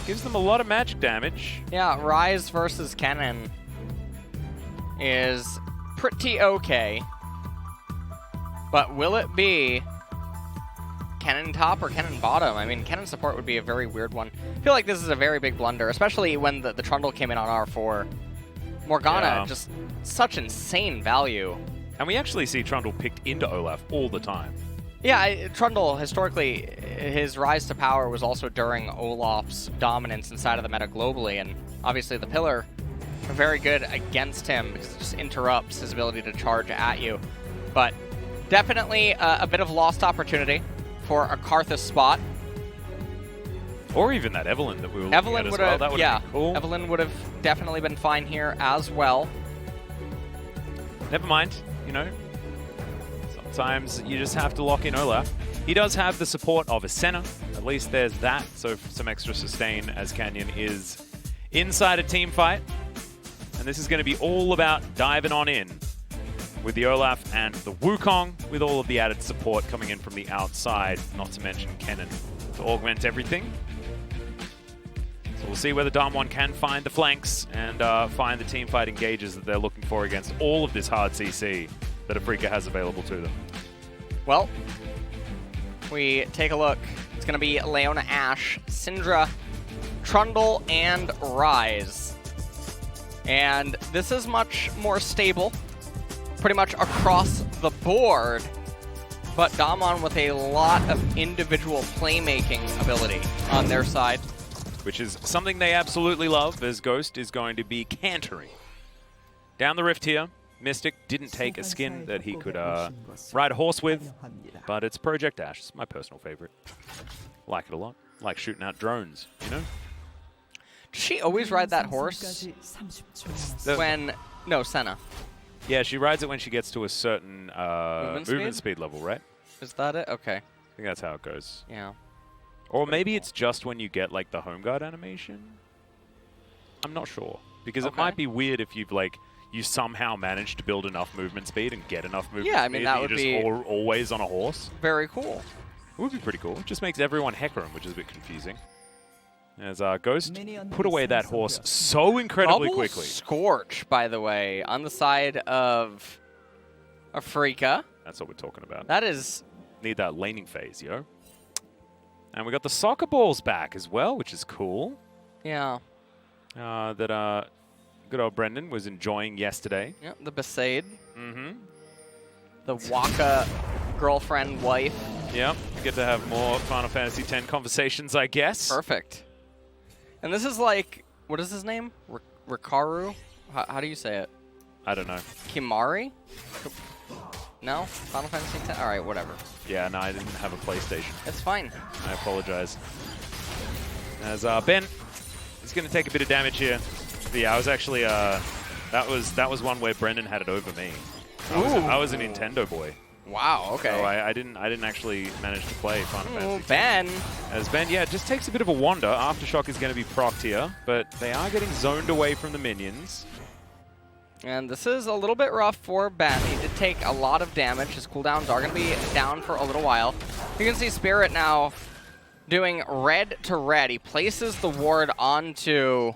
gives them a lot of magic damage. Yeah, Ryze versus Kennen is pretty okay. But will it be Kennen top or Kennen bottom? I mean, Kennen support would be a very weird one. I feel like this is a very big blunder, especially when the Trundle came in on R4. Morgana, just such insane value. And we actually see Trundle picked into Olaf all the time. Yeah, Trundle, historically, his rise to power was also during Olaf's dominance inside of the meta globally, and obviously the pillar are very good against him because it just interrupts his ability to charge at you. But definitely a bit of lost opportunity for a Karthus spot. Or even that Evelyn that we were Evelyn looking at as well. That would yeah, be cool. Evelyn would have definitely been fine here as well. Never mind, you know. Sometimes you just have to lock in Olaf. He does have the support of a Senna. At least there's that, so some extra sustain as Canyon is inside a team fight. And this is going to be all about diving on in with the Olaf and the Wukong, with all of the added support coming in from the outside, not to mention Kennen to augment everything. So we'll see whether DAMWON can find the flanks and find the team fight engages that they're looking for against all of this hard CC that Afreeca has available to them. Well, we take a look. It's going to be Leona, Ashe, Syndra, Trundle, and Ryze. And this is much more stable, pretty much across the board, but DAMWON with a lot of individual playmaking ability on their side. Which is something they absolutely love, as Ghost is going to be cantering down the rift here. Mystic didn't take a skin that he could ride a horse with, but it's Project Ashe. It's my personal favorite. Like it a lot. Like shooting out drones, you know? Does she always ride that horse? No, Senna. Yeah, she rides it when she gets to a certain movement speed level, right? Is that it? Okay. I think that's how it goes. Yeah. Or maybe it's just when you get like the home guard animation. I'm not sure, because it might be weird if you've like you somehow managed to build enough movement speed and get enough movement. Yeah, I mean speed that would you're be just always on a horse. Very cool. It would be pretty cool. It just makes everyone Hecarim, which is a bit confusing. As Ghost put away that horse so incredibly quickly. Scorch, by the way, on the side of Afreeca. That's what we're talking about. That is... Need that laning phase, yo. And we got the soccer balls back as well, which is cool. Yeah. That good old Brendan was enjoying yesterday. Yeah, the Besaid. Mm-hmm. The Waka girlfriend, wife. Yep, we get to have more Final Fantasy X conversations, I guess. Perfect. And this is like, what is his name? Rikaru? How do you say it? I don't know. Kimari? No? Final Fantasy X? Alright, whatever. Yeah, no, I didn't have a PlayStation. It's fine. I apologize. As Ben is going to take a bit of damage here. But yeah, I was actually, that was one where Brendan had it over me. I was a Nintendo boy. Wow, okay. So I didn't actually manage to play Final Fantasy. Ben! As Ben, yeah, just takes a bit of a wander. Aftershock is going to be procced here, but they are getting zoned away from the minions. And this is a little bit rough for Ben. He did take a lot of damage. His cooldowns are going to be down for a little while. You can see Spirit now doing red to red. He places the ward onto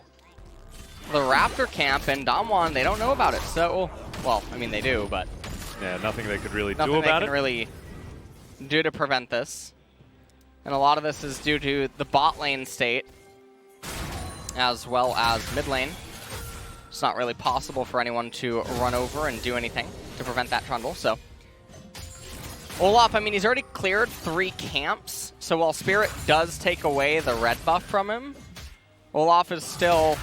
the Raptor camp, and DAMWON, they don't know about it. So, well, I mean, they do, but... Yeah, nothing they could really do nothing about they can really do to prevent this. And a lot of this is due to the bot lane state, as well as mid lane. It's not really possible for anyone to run over and do anything to prevent that Trundle, so. Olaf, I mean, he's already cleared 3 camps, so while Spirit does take away the red buff from him, Olaf is still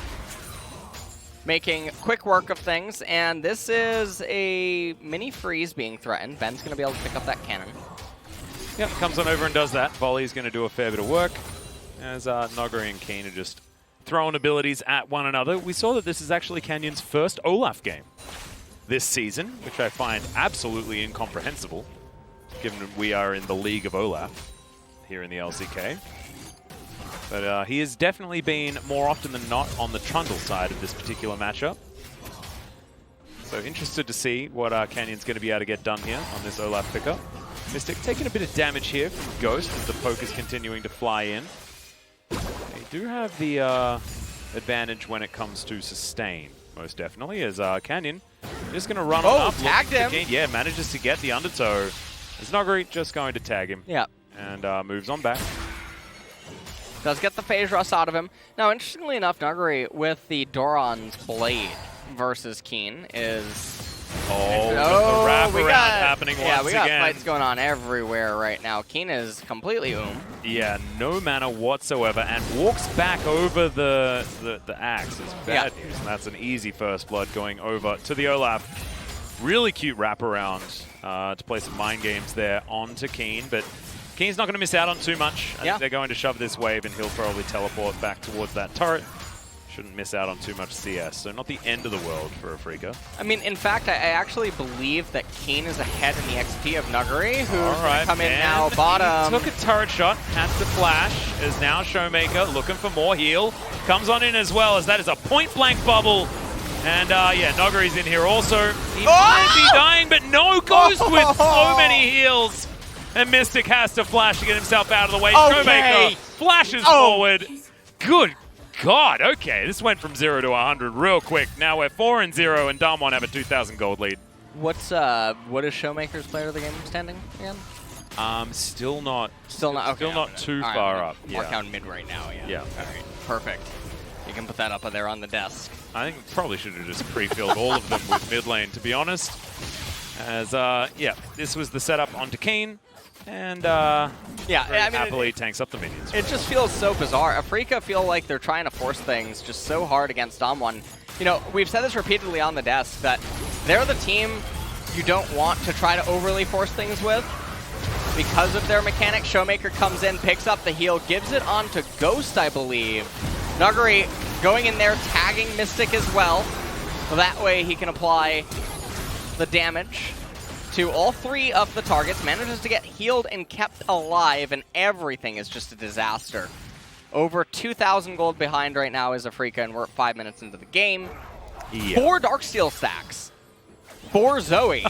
making quick work of things, and this is a mini freeze being threatened. Ben's going to be able to pick up that cannon. Yep, comes on over and does that. Volley's going to do a fair bit of work, as Nuguri and Kiin are just throwing abilities at one another. We saw that this is actually Canyon's first Olaf game this season, which I find absolutely incomprehensible, given we are in the League of Olaf here in the LCK. But he has definitely been, more often than not, on the Trundle side of this particular matchup. So interested to see what Canyon's going to be able to get done here on this Olaf pickup. Mystic taking a bit of damage here from Ghost as the poke is continuing to fly in. He do have the advantage when it comes to sustain, most definitely, as Kennen just going to run on up. Tagged him. Yeah, manages to get the undertow. As Nuguri just going to tag him. Yeah. And moves on back. Does get the phase rush out of him. Now, interestingly enough, Nuguri with the Doran's Blade versus Kiin is... Oh, the wraparound happening once again. Yeah, we got fights going on everywhere right now. Kiin is completely Yeah, no mana whatsoever, and walks back over the axe. It's bad news, and that's an easy first blood going over to the Olaf. Really cute wraparound to play some mind games there onto Kiin, but Kiin's not going to miss out on too much. I think they're going to shove this wave, and he'll probably teleport back towards that turret. Shouldn't miss out on too much CS, so not the end of the world for Afreeca. I mean, in fact, I actually believe that Kiin is ahead in the XP of Nuguri, who's going to come in now bottom. Took a turret shot, has to flash, is now ShowMaker looking for more heal. Comes on in as well, as that is a point-blank bubble. And yeah, Nuguri's in here also. He might be dying, but no Ghost with so many heals. And Mystic has to flash to get himself out of the way. ShowMaker flashes forward. Good God, okay, this went from 0 to 100 real quick. Now we're 4-0, and DAMWON have a 2,000 gold lead. What is ShowMaker's player of the game standing again? Still not too right, far up. Mark out mid right now. Yeah. All right, perfect. You can put that up there on the desk. I think probably should have just pre-filled all of them with mid lane, to be honest. As yeah, this was the setup onto Kiin. And happily tanks up the minions. It just feels so bizarre. Afreeca feel like they're trying to force things just so hard against DAMWON. You know, we've said this repeatedly on the desk that they're the team you don't want to try to overly force things with because of their mechanics. ShowMaker comes in, picks up the heal, gives it on to Ghost, I believe. Nuguri going in there, tagging Mystic as well. So that way he can apply the damage to all three of the targets, manages to get healed and kept alive, and everything is just a disaster. Over 2,000 gold behind right now is Afreeca, and we're 5 minutes into the game. 4 Darksteel stacks. 4 Zoe.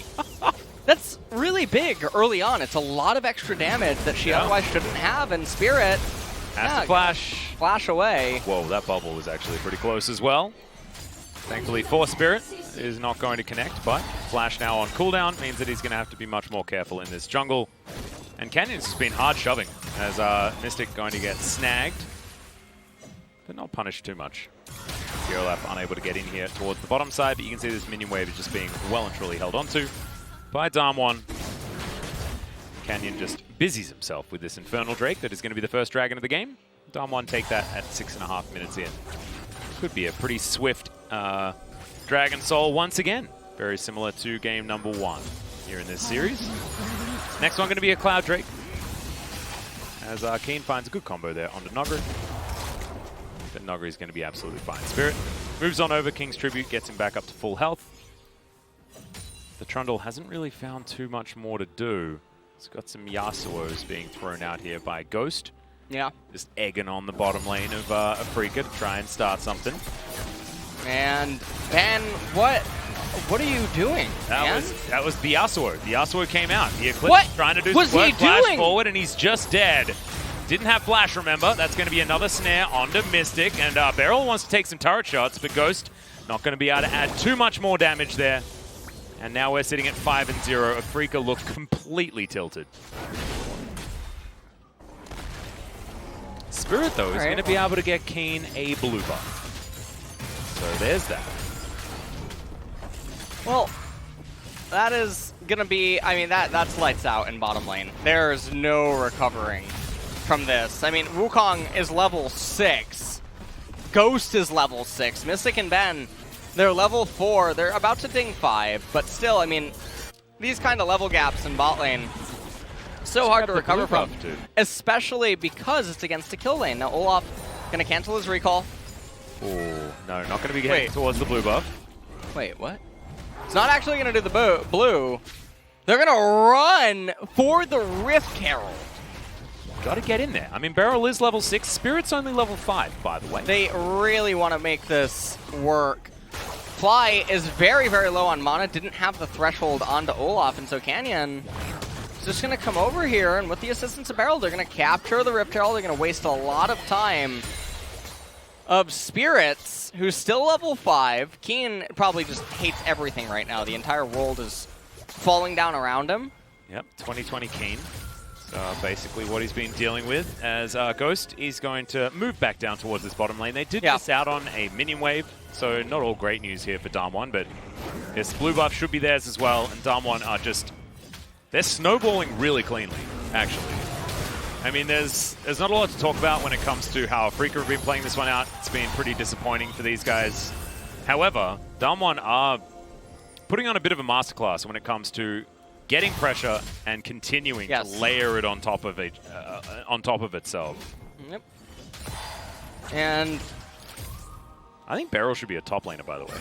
That's really big early on. It's a lot of extra damage that she otherwise shouldn't have, and Spirit has to flash away. Whoa, that bubble was actually pretty close as well. Thankfully for Spirit is not going to connect, but Flash now on cooldown means that he's going to have to be much more careful in this jungle. And Kennen's just been hard shoving as Mystic going to get snagged, but not punished too much. Olaf unable to get in here towards the bottom side, but you can see this minion wave is just being well and truly held onto by DAMWON. Kennen just busies himself with this Infernal Drake that is going to be the first dragon of the game. DAMWON take that at 6.5 minutes in. Could be a pretty swift Dragon Soul once again. Very similar to game number 1 here in this series. Next one going to be a Cloud Drake. As Kiin finds a good combo there onto Nuguri. But Nuguri's going to be absolutely fine. Spirit moves on over. King's Tribute gets him back up to full health. The Trundle hasn't really found too much more to do. It's got some Yasuos being thrown out here by Ghost. Yeah. Just egging on the bottom lane of Afreeca to try and start something. And Ben, what are you doing? That was the Yasuo. The Yasuo came out. The Eclipse trying to do some work, flash forward, and he's just dead. Didn't have flash, remember. That's going to be another snare onto Mystic, and BeryL wants to take some turret shots, but Ghost not going to be able to add too much more damage there. And now we're sitting at 5-0. Afreeca look completely tilted. Spirit, though, is going to be able to get Kiin a blue buff. So there's that. Well, that is going to be, I mean, that's lights out in bottom lane. There's no recovering from this. I mean, Wukong is level 6. Ghost is level 6. Mystic and Ben, they're level 4. They're about to ding 5. But still, I mean, these kind of level gaps in bot lane, so hard to recover from. Especially because it's against a kill lane. Now, Olaf going to cancel his recall. Oh, no, not going to be getting towards the blue buff. Wait, what? It's not actually going to do the blue. They're going to run for the Rift Herald. Got to get in there. I mean, BeryL is level 6. Spirit's only level 5, by the way. They really want to make this work. Fly is very, very low on mana. Didn't have the threshold onto Olaf, and so Kennen is just going to come over here, and with the assistance of BeryL, they're going to capture the Rift Herald. They're going to waste a lot of time of Spirits, who's still level 5. Kiin probably just hates everything right now. The entire world is falling down around him. Yep, 2020 Kiin. So basically what he's been dealing with as Ghost is going to move back down towards this bottom lane. They did miss out on a minion wave, so not all great news here for DAMWON, but yes, blue buff should be theirs as well, and DAMWON are just, they're snowballing really cleanly, actually. I mean, there's not a lot to talk about when it comes to how Afreeca have been playing this one out. It's been pretty disappointing for these guys. However, DWG are putting on a bit of a masterclass when it comes to getting pressure and continuing to layer it on top of itself. Yep. And I think BeryL should be a top laner, by the way.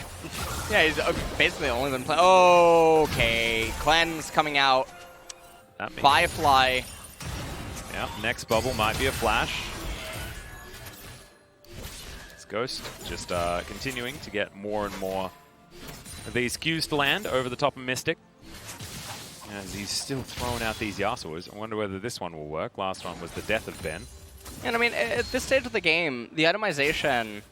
Yeah, he's basically only been playing. Okay, Cleanse coming out. Firefly. Yeah, next bubble might be a flash. It's Ghost just continuing to get more and more of these Qs to land over the top of Mystic. As he's still throwing out these Yasuos. I wonder whether this one will work. Last one was the death of Ben. And I mean, at this stage of the game, the itemization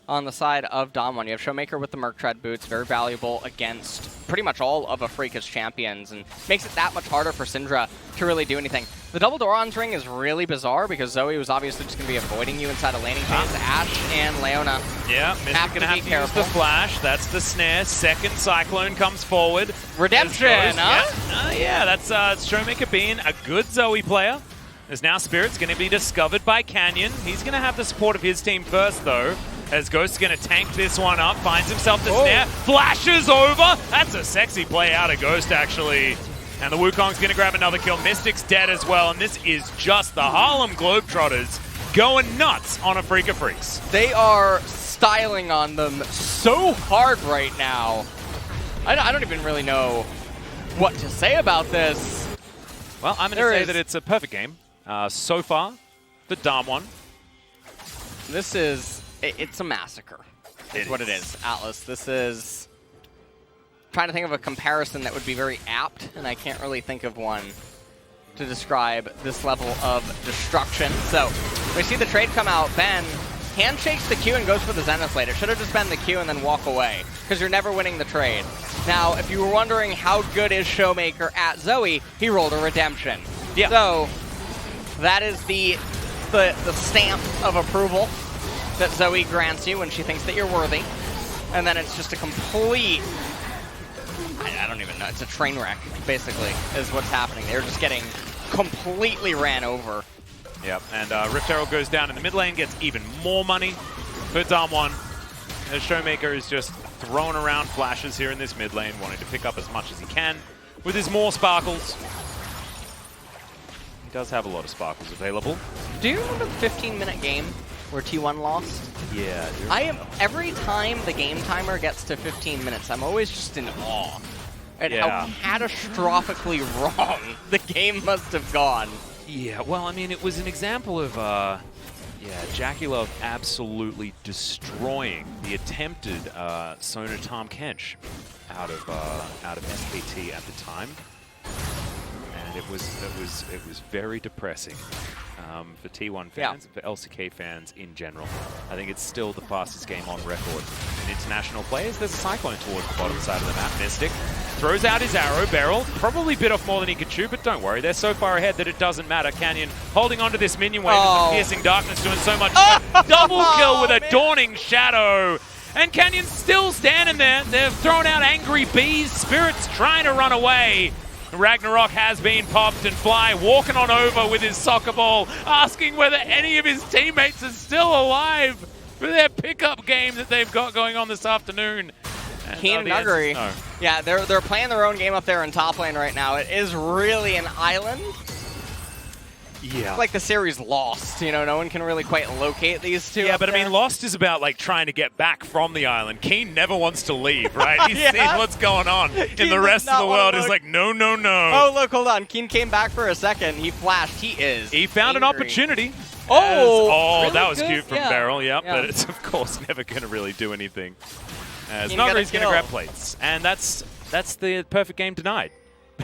on the side of DWG, you have ShowMaker with the Merc Tread boots, very valuable against pretty much all of Afreeca's champions, and makes it that much harder for Syndra to really do anything. The double Doran's ring is really bizarre because Zoe was obviously just going to be avoiding you inside a laning phase. Ashe and Leona Mystic gonna have to use the flash. That's the snare. Second Cyclone comes forward. Redemption, huh? Yeah, that's ShowMaker being a good Zoe player. There's now Spirit's going to be discovered by Canyon. He's going to have the support of his team first, though, as Ghost's going to tank this one up, finds himself the snare, flashes over. That's a sexy play out of Ghost, actually. And the Wukong's going to grab another kill. Mystic's dead as well, and this is just the Harlem Globetrotters going nuts on Afreeca Freecs. They are styling on them so hard right now. I don't even really know what to say about this. Well, I'm going to say that it's a perfect game so far for DWG. This is... It's a massacre, is what it is, Atlas. This is... trying to think of a comparison that would be very apt, and I can't really think of one to describe this level of destruction. So, we see the trade come out. Ben handshakes the Q and goes for the Zenith Blade. It should have just been the Q and then walk away, because you're never winning the trade. Now, if you were wondering how good is ShowMaker at Zoe, he rolled a redemption. Yeah. So, that is the stamp of approval that Zoe grants you when she thinks that you're worthy. And then it's just a complete... I don't even know. It's a train wreck, basically, is what's happening. They're just getting completely ran over. Yep, and Rift Herald goes down in the mid lane, gets even more money for DWG. As ShowMaker is just throwing around flashes here in this mid lane, wanting to pick up as much as he can with his more sparkles. He does have a lot of sparkles available. Do you remember the 15-minute game where T1 lost? Yeah. Every time the game timer gets to 15 minutes, I'm always just in awe at how catastrophically wrong the game must have gone. Yeah, well, I mean, it was an example of, Jackie Love absolutely destroying the attempted Sona Tom Kench out of SKT at the time, and it was very depressing. For T1 fans and for LCK fans in general. I think it's still the fastest game on record. In international players, there's a Cyclone towards the bottom side of the map. Mystic throws out his arrow. BeryL probably bit off more than he could chew, but don't worry, they're so far ahead that it doesn't matter. Canyon holding onto this minion wave as the Piercing Darkness doing so much. Double kill with a Dawning Shadow. And Canyon's still standing there. They've thrown out Angry Bees. Spirit's trying to run away. Ragnarok has been popped, and Fly walking on over with his soccer ball, asking whether any of his teammates are still alive for their pickup game that they've got going on this afternoon. Kiin and Nuguri. No. Yeah, they're playing their own game up there in top lane right now. It is really an island. Yeah. It's like the series Lost, you know, no one can really quite locate these two. Yeah, but I mean, Lost is about like trying to get back from the island. Kiin never wants to leave, right? He's seen what's going on in the rest of the world. He's like, no, no, no. Oh, look, hold on. Kiin came back for a second. He flashed. He found an opportunity. Really that was good? cute from BeryL, yep. But it's, of course, never going to really do anything. As Nuguri's going to grab plates. And that's the perfect game denied.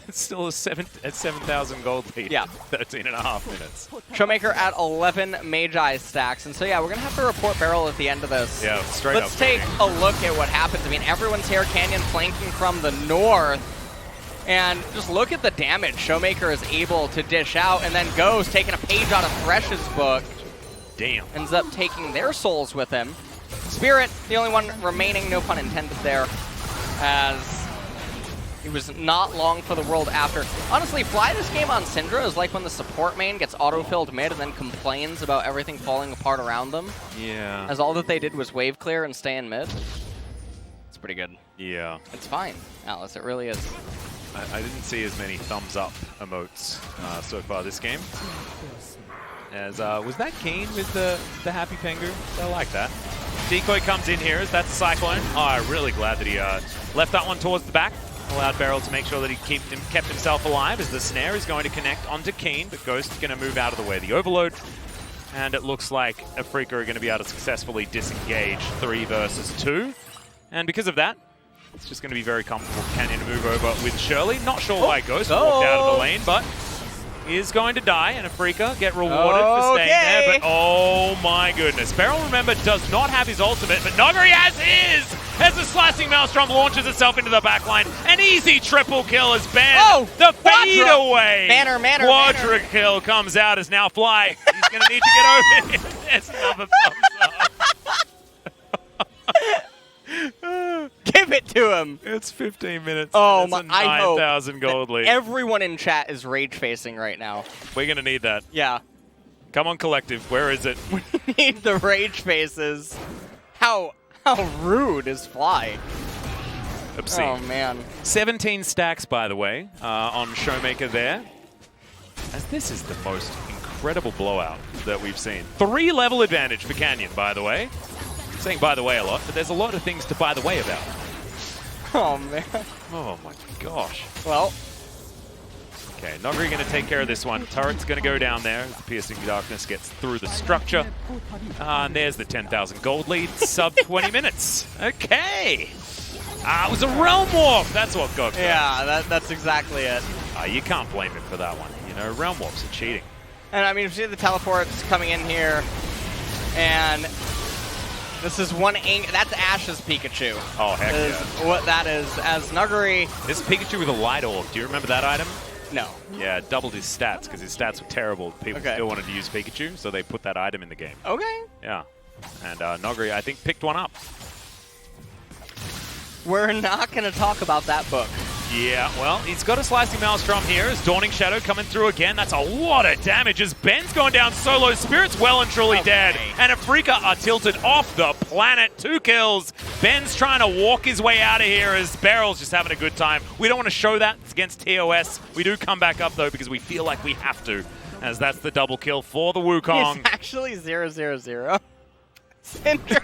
It's still a 7,000 gold lead. Yeah. 13.5 minutes. ShowMaker at 11 Magi stacks. And so, yeah, we're going to have to report BeryL at the end of this. Yeah, straight up. Let's take a look at what happens. I mean, everyone's here. Canyon flanking from the north. And just look at the damage ShowMaker is able to dish out. And then Ghost, taking a page out of Thresh's book. Damn. Ends up taking their souls with him. Spirit, the only one remaining, no pun intended there, as it was not long for the world after. Honestly, Fly this game on Syndra is like when the support main gets auto-filled mid and then complains about everything falling apart around them. Yeah. As all that they did was wave clear and stay in mid. It's pretty good. Yeah. It's fine, Atlas, it really is. I didn't see as many thumbs up emotes so far this game. As was that Kiin with the happy pengu? I like that. Decoy comes in here. That's a Cyclone. Oh, I'm really glad that he left that one towards the back. Allowed BeryL to make sure that he kept himself alive as the snare is going to connect onto Kiin, but Ghost is going to move out of the way of the overload. And it looks like Afreeca are going to be able to successfully disengage 3 versus 2. And because of that, it's just going to be very comfortable for Kennen to move over with Shirley. Not sure why Ghost walked out of the lane, but he is going to die, and Afreeca get rewarded for staying there. But oh my goodness. BeryL, remember, does not have his ultimate, but Nuguri has his! As the Slicing Maelstrom launches itself into the backline. An easy triple kill as Ben. The fade away. Quadra kill comes out as now Fly. He's going to need to get over here. There's another thumbs up. Give it to him. It's 15 minutes. Oh it's my! a 9,000 gold lead. Everyone in chat is rage facing right now. We're gonna need that. Yeah. Come on, collective. Where is it? We need the rage faces. How rude is Fly? Obscene. Oh man. 17 stacks, by the way, on ShowMaker there. As this is the most incredible blowout that we've seen. 3 level advantage for Canyon, by the way. I'm saying by the way a lot, but there's a lot of things to by the way about. Oh man. Oh my gosh. Well. Okay, Nuguri going to take care of this one. Turret's going to go down there as the Piercing Darkness gets through the structure. And there's the 10,000 gold lead, sub 20 minutes. Okay. It was a Realm Warp. That's what got me. Yeah, that's exactly it. You can't blame him for that one. You know, Realm Warps are cheating. And I mean, you see the teleports coming in here, and this is one angle. That's Ashe's Pikachu. Oh, heck yeah. What that is, as Nuguri. This is Pikachu with a Light Orb. Do you remember that item? No. Yeah, it doubled his stats because his stats were terrible. People still wanted to use Pikachu, so they put that item in the game. Okay. Yeah. And Nuguri, I think, picked one up. We're not going to talk about that book. Yeah, well, he's got a Slicing Maelstrom here as Dawning Shadow coming through again. That's a lot of damage as Ben's going down solo. Spirit's well and truly dead. And Afreeca are tilted off the planet. 2 kills. Ben's trying to walk his way out of here as BeryL's just having a good time. We don't want to show that. It's against TOS. We do come back up, though, because we feel like we have to, as that's the double kill for the Wukong. It's actually 0-0-0. Syndra.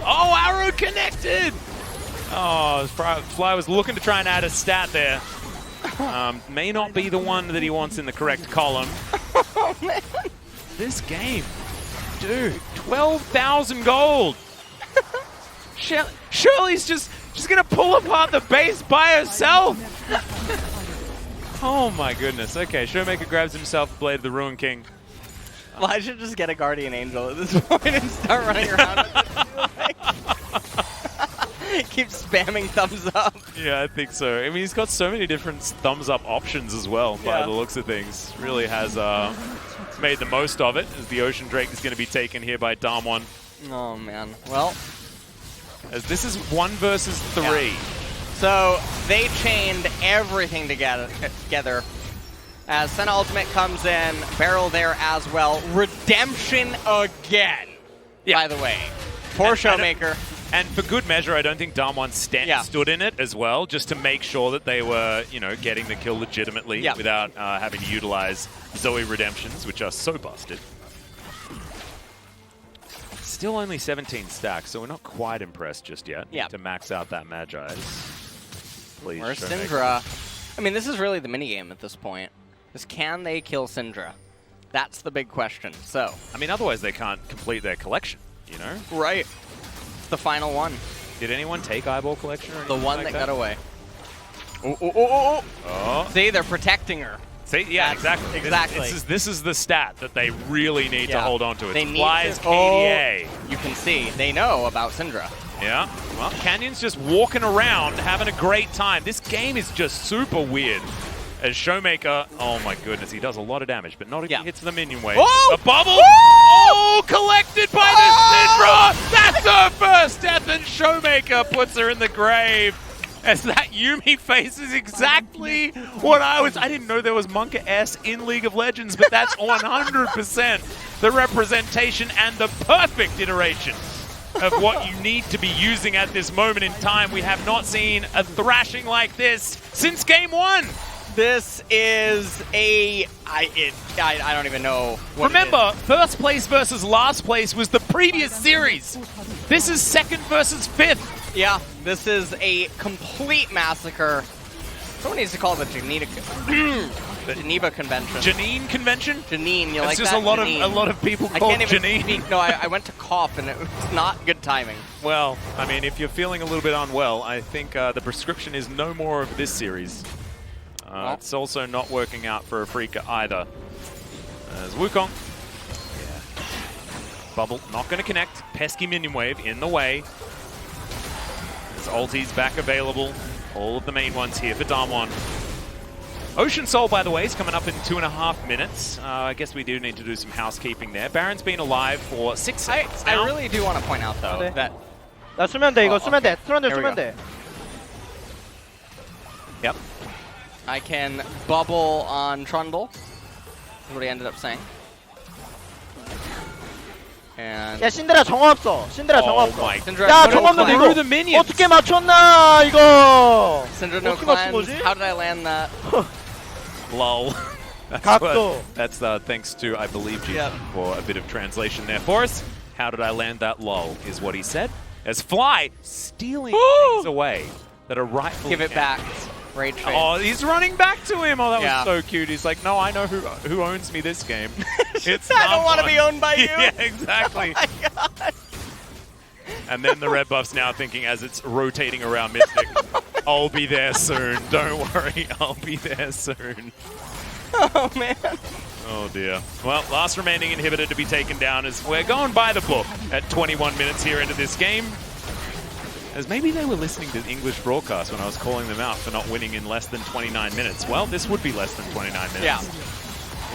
Oh, arrow connected! Oh, Fly was looking to try and add a stat there. May not be the one that he wants in the correct column. Oh, man. This game, dude, 12,000 gold. Shirley's just gonna pull apart the base by herself. Oh my goodness. Okay, ShowMaker grabs himself a Blade of the Ruin King. Well, I should just get a Guardian Angel at this point and start running around with it. Keep spamming thumbs up. Yeah, I think so. I mean, he's got so many different thumbs up options as well, by the looks of things. Really has made the most of it, as the Ocean Drake is going to be taken here by DAMWON. Oh, man. Well. As this is 1 versus 3. Yeah. So, they chained everything together. As Senna Ultimate comes in, BeryL there as well. Redemption again, by the way, for ShowMaker. And for good measure, I don't think DAMWON stood in it as well, just to make sure that they were, you know, getting the kill legitimately without having to utilize Zoe Redemptions, which are so busted. Still only 17 stacks, so we're not quite impressed just yet to max out that Magi. Please, or Syndra. I mean, this is really the minigame at this point. Is can they kill Syndra? That's the big question. So, I mean, otherwise they can't complete their collection, you know? Right. It's the final one. Did anyone take eyeball collection or The anything one like that got away. Oh. Oh. See, they're protecting her. See, yeah, exactly. Exactly. This is the stat that they really need to hold on to. They It's need Fly's to- KDA. You can see, they know about Syndra. Yeah, well, Canyon's just walking around, having a great time. This game is just super weird. As ShowMaker, oh my goodness, he does a lot of damage, but not if he hits the minion wave. Oh! A bubble! Woo! Oh, collected by the Syndra! That's her first death, and ShowMaker puts her in the grave. As that Yuumi face is exactly what I didn't know there was Monka S in League of Legends, but that's 100% the representation and the perfect iteration of what you need to be using at this moment in time. We have not seen a thrashing like this since game 1. This is I don't even know what Remember, first place versus last place was the previous series. This is second versus fifth. Yeah, this is a complete massacre. Someone needs to call it the Geneva Convention. Janine Convention? Janine, you It's like just that? a lot of people I call can't even Janine. speak. No, I went to cough and it was not good timing. Well, I mean, if you're feeling a little bit unwell, I think the prescription is no more of this series. It's also not working out for Afreeca either. As Wukong. Yeah. Bubble not going to connect. Pesky minion wave in the way. His ulti's back available. All of the main ones here for DAMWON. Ocean Soul, by the way, is coming up in 2.5 minutes. I guess we do need to do some housekeeping there. Baron's been alive for 6 seconds now. I really do want to point out, though, that... 나 쓰면 돼, 이거 쓰면 okay. 돼. 트런들 There we 쓰면 go. 돼. Yep. I can bubble on Trundle. That's what he ended up saying. And... 야, 신드라 정화 없어. 신드라 정화 Oh 없어. my Syndra, 야, no 정화 없는데 cleanse. Through 이거 the minions. 어떻게 맞췄나, 이거. Syndra, no 어떻게 맞춘 cleanse. 거지? How did I land that? Lol. 각도. That's thanks to, I believe, G Yep. for a bit of translation there for us. How did I land that lol is what he said. As Fly stealing things away that are rightfully Give it back. Rage face. Oh, he's running back to him. Oh, that Yeah. was so cute. He's like, no, I know who owns me this game. It's I don't want to DAMWON. be owned by you. Yeah, exactly. Oh my God. And then the red buff's now thinking as it's rotating around Mystic, I'll be there soon. Don't worry, I'll be there soon. Oh, man. Oh dear. Well, last remaining inhibitor to be taken down is we're going by the book at 21 minutes here into this game. As maybe they were listening to the English broadcast when I was calling them out for not winning in less than 29 minutes. Well, this would be less than 29 minutes. Yeah.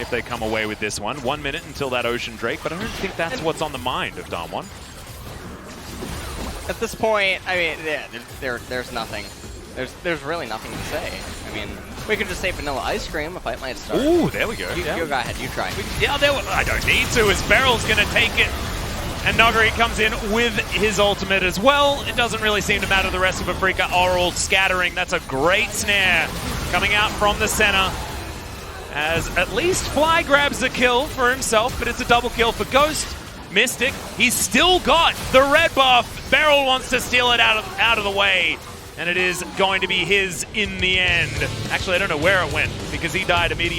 If they come away with this one. 1 minute until that Ocean Drake, but I don't think that's what's on the mind of DAMWON. At this point, I mean, yeah, there's nothing. There's really nothing to say. I mean, we could just say vanilla ice cream. A fight might start. Ooh, there we go. You go ahead. You try. Yeah, I don't need to, as BeryL's going to take it. And Nuguri comes in with his ultimate as well. It doesn't really seem to matter. The rest of Afreeca are all scattering. That's a great snare coming out from the Senna. As at least Fly grabs a kill for himself, but it's a double kill for Ghost. Mystic, he's still got the red buff. BeryL wants to steal it out of the way. And it is going to be his in the end. Actually, I don't know where it went because he died immediately.